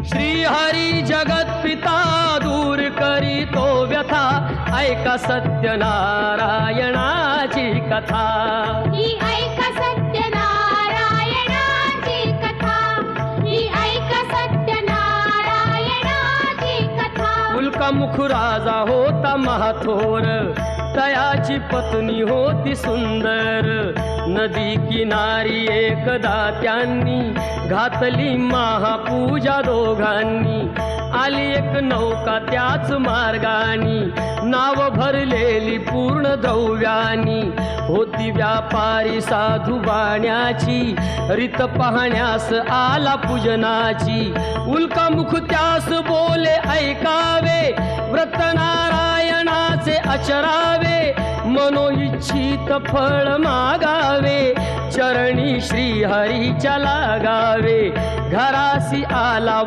श्रीहरी जगत पिता दूर करीतो व्यथा, ऐका सत्यनारायणाची कथा। ही ऐका सत्यनारायणाची कथा, ही ऐका सत्यनारायणाची कथा। उल्कामुख राजा होता महाथोर, तयाची पत्नी होती सुंदर। नदी किनारी एकदा त्यांनी घातली महापूजा दोघांनी। आली एक नौका त्याच मार्गानी, नाव भरलेली पूर्ण द्रव्यानी। होती व्यापारी साधू बाण्याची, रीत पाहण्यास आला पूजनाची। उल्कामुख त्यास बोले ऐकावे, व्रत नारायणाचे आचरावे। मनोइच्छित फळ मागावे, चरणी श्रीहरीच्या लागावे। घरासी आला